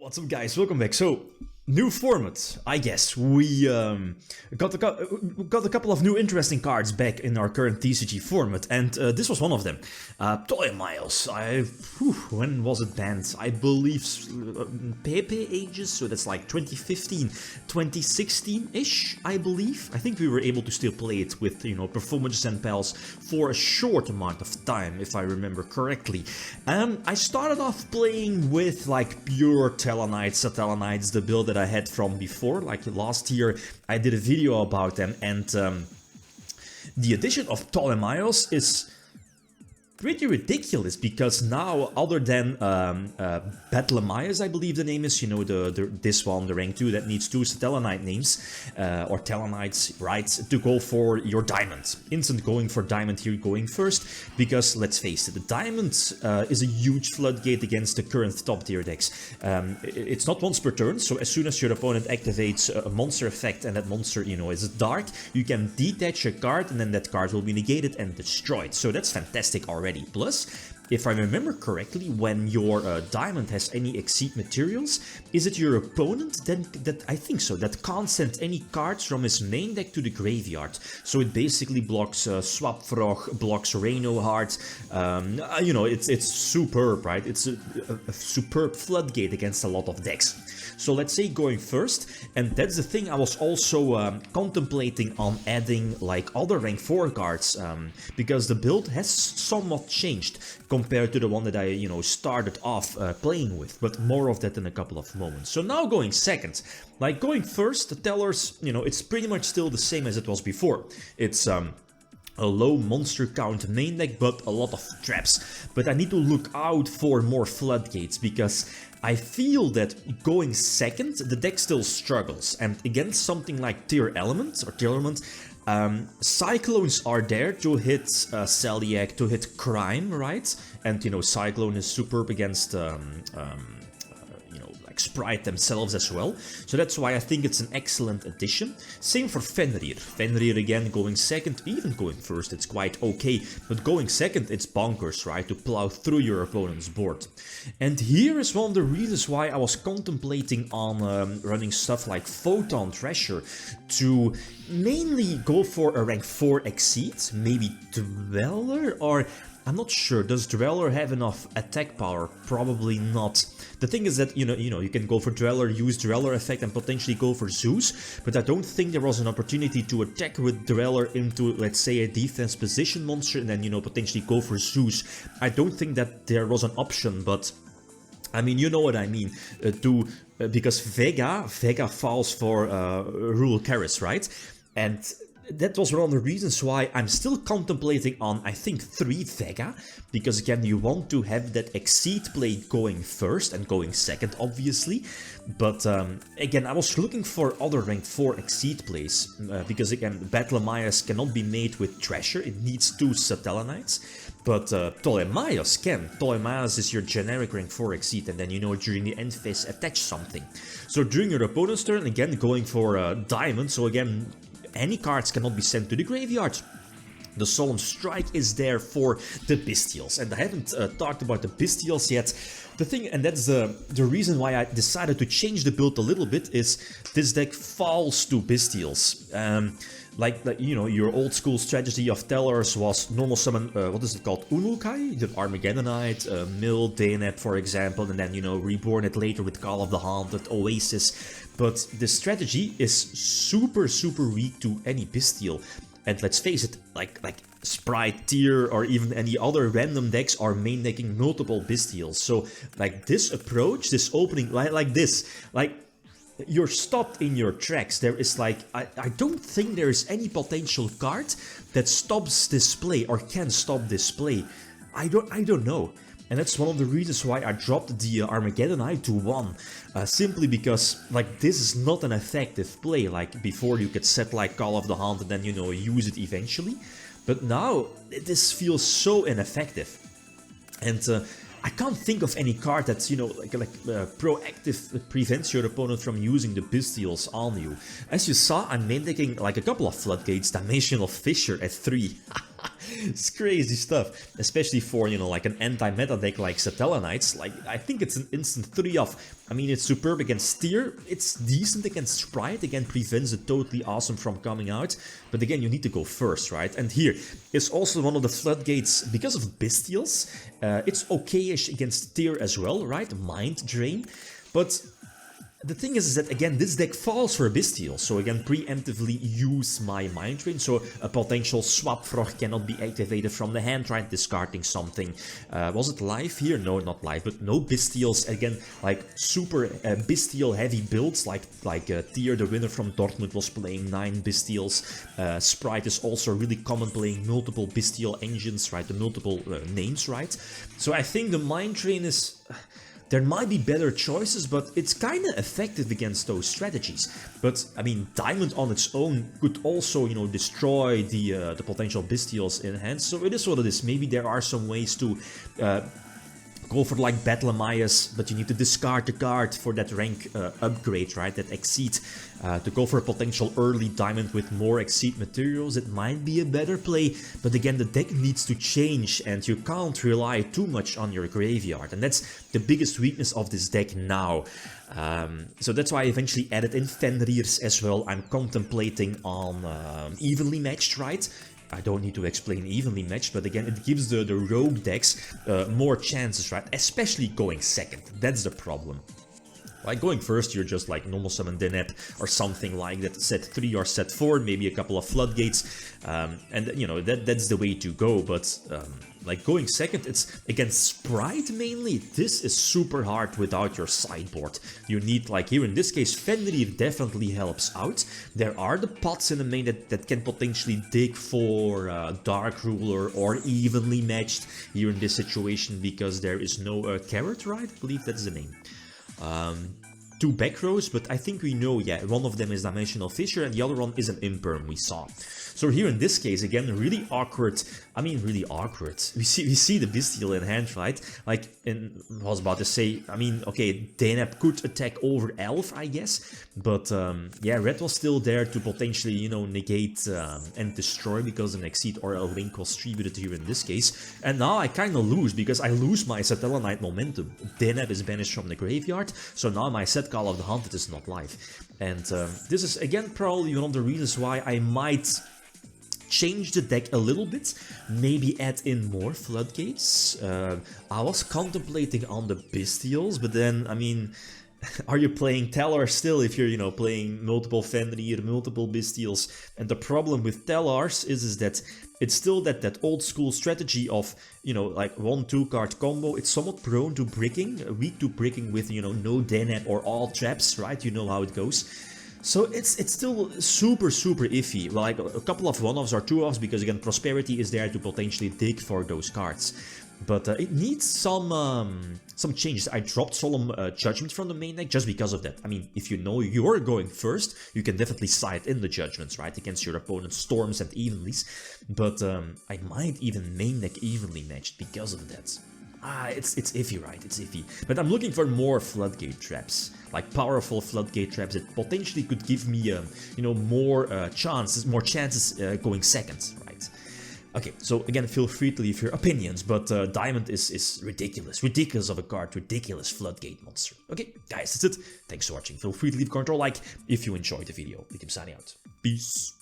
What's up, guys? Welcome back. So, new format, I guess. We got a couple of new interesting cards back in our current TCG format, and this was one of them. Ptolemaeus. When was it banned? I believe Pepe ages, so that's like 2015, 2016-ish, I believe. I think we were able to still play it with, performances and pals for a short amount of time, if I remember correctly. I started off playing with like pure Satellarknights, the build that I had from before. Like last year I did a video about them, and the addition of Ptolemaeus is pretty ridiculous, because now, other than Ptolemaeus, I believe the name is, this one, the rank 2 that needs 2 Satellarknight names, or Tellarknights, right, to go for your diamond. Instant going for diamond here, going first, because let's face it, the diamond is a huge floodgate against the current top tier decks. It's not once per turn, so as soon as your opponent activates a monster effect and that monster, is dark, you can detach a card and then that card will be negated and destroyed. So that's fantastic already. Plus, if I remember correctly, when your diamond has any exceed materials, is it your opponent that I think so, that can't send any cards from his main deck to the graveyard? So it basically blocks Swap Frog, blocks Reno Heart. It's superb, right? It's a superb floodgate against a lot of decks. So let's say going first, and that's the thing I was also contemplating on adding like other rank 4 cards, because the build has somewhat changed compared to the one that I, started off playing with, but more of that in a couple of moments. So now going second, like going first, the tellers, it's pretty much still the same as it was before. It's a low monster count main deck, but a lot of traps. But I need to look out for more floodgates, because I feel that going second, the deck still struggles. And against something like Tearlaments, Cyclones are there to hit Celiac, to hit Crime, right? And, Cyclone is superb against Spright themselves as well, so that's why I think it's an excellent addition. Same for Fenrir. Fenrir again going second, even going first it's quite okay, but going second it's bonkers, right, to plow through your opponent's board. And here is one of the reasons why I was contemplating on running stuff like Photon Treasure, to mainly go for a rank 4 exceed, maybe Dweller, or I'm not sure, does Dweller have enough attack power? Probably not. The thing is that, you can go for Dweller, use Dweller effect and potentially go for Zeus, but I don't think there was an opportunity to attack with Dweller into, let's say, a defense position monster and then, potentially go for Zeus. I don't think that there was an option, but I mean, you know what I mean, because Vega falls for Rule Karis, right? And that was one of the reasons why I'm still contemplating on, I think, 3 Vega, because again, you want to have that exceed play going first and going second, obviously. But again, I was looking for other rank 4 exceed plays, because again, Ptolemaeus cannot be made with Treasure, it needs 2 Satellarknights. But Ptolemaeus can. Ptolemaeus is your generic rank 4 exceed, and then, during the end phase, attach something. So during your opponent's turn, again, going for Diamond, so again, any cards cannot be sent to the graveyard. The Solemn Strike is there for the Bestials, and I haven't talked about the Bestials yet. The thing, and that's the reason why I decided to change the build a little bit, is this deck falls to Bestials. Your old school strategy of Tellers was normal summon, what is it called, Unukai, the Armageddonite, Mill, Daynep for example, and then, reborn it later with Call of the Haunted, Oasis. But the strategy is super weak to any Bestial. And let's face it, like Spright, Tier, or even any other random decks are main decking multiple Bestials. So like this approach, this opening, like this, you're stopped in your tracks. There is I don't think there is any potential card that stops this play or can stop this play. I don't know. And that's one of the reasons why I dropped the Armageddonite to 1. Simply because, this is not an effective play. Like, before you could set, Call of the Hunt and then, use it eventually. But now, this feels so ineffective. And I can't think of any card that's, proactive prevents your opponent from using the Bestials on you. As you saw, I'm main decking, a couple of Floodgates, Dimensional Fissure at 3. It's crazy stuff, especially for, you know, like an anti-meta deck like Satellarknights. Like, I think it's an instant 3-off. I mean, it's superb against Tier, it's decent against Spright, again, prevents it totally awesome from coming out. But again, you need to go first, right? And here is also one of the floodgates, because of Bestials, it's okay-ish against Tier as well, right? Mind Drain. But the thing is that, again, this deck falls for Bestial, so again, preemptively use my Mind Drain, so a potential swap frog cannot be activated from the hand, right, discarding something. Was it live here? No, not live, but no Bestials, again, like super Bestial heavy builds, like Tier, the winner from Dortmund, was playing 9 Bestials. Spright is also really common, playing multiple Bestial engines, right, the multiple names, right. So I think the Mind Drain is... There might be better choices, but it's kinda effective against those strategies. But, I mean, Diamond on its own could also, you know, destroy the potential Bestials in hand, so it is what it is. Maybe there are some ways to go for like Ptolemaeus, but you need to discard the card for that rank upgrade, right, that Exceed. To go for a potential early Diamond with more Exceed materials, it might be a better play, but again, the deck needs to change and you can't rely too much on your graveyard, and that's the biggest weakness of this deck now. So that's why I eventually added in Fenrir's as well. I'm contemplating on Evenly Matched, right? I don't need to explain evenly matched, but again, it gives the rogue decks more chances, right? Especially going second. That's the problem. Like going first, you're just like normal summon Deneb or something like that, set 3 or set 4, maybe a couple of floodgates, and you know, that's the way to go. But like going second, it's against Spright mainly. This is super hard without your sideboard. You need, like here in this case, Fenrir definitely helps out. There are the pots in the main that can potentially dig for Dark Ruler or Evenly Matched here in this situation, because there is no Carrot, right? I believe that's the name. 2 back rows, but I think we know, yeah, one of them is Dimensional Fissure and the other one is an Imperm we saw. So here in this case, again, really awkward. I mean, really awkward. We see the Bestial in hand, right? Like, I was about to say, I mean, okay, Deneb could attack over Elf, I guess, but yeah, Red was still there to potentially, you know, negate and destroy, because an Exceed or a Link was distributed here in this case. And now I kind of lose, because I lose my Satellarknight momentum. Deneb is banished from the graveyard, so now my set Call of the Hunted is not live. And this is, again, probably one of the reasons why I might change the deck a little bit, maybe add in more floodgates. I was contemplating on the Bestials, but then, I mean, are you playing Tellar still if you're, you know, playing multiple Fenrir, multiple Bestials? And the problem with Tellars is that it's still that old school strategy of, you know, like 1-2 card combo. It's somewhat prone to bricking, weak to bricking with, you know, no Deneb or all traps, right? You know how it goes. So it's still super iffy. Like a couple of 1-offs or 2-offs, because again, Prosperity is there to potentially dig for those cards. But it needs some changes. I dropped Solemn Judgment from the main deck just because of that. I mean, if you know you're going first, you can definitely side in the Judgments, right, against your opponent's Storms and Evenlies. But I might even main deck Evenly Matched because of that. It's iffy, right? It's iffy. But I'm looking for more Floodgate traps, like powerful Floodgate traps that potentially could give me, you know, more chances going second, right? Okay, so again, feel free to leave your opinions, but Diamond is ridiculous of a card, ridiculous Floodgate monster. Okay, guys, that's it. Thanks for watching. Feel free to leave a comment or like if you enjoyed the video. I'm signing out. Peace.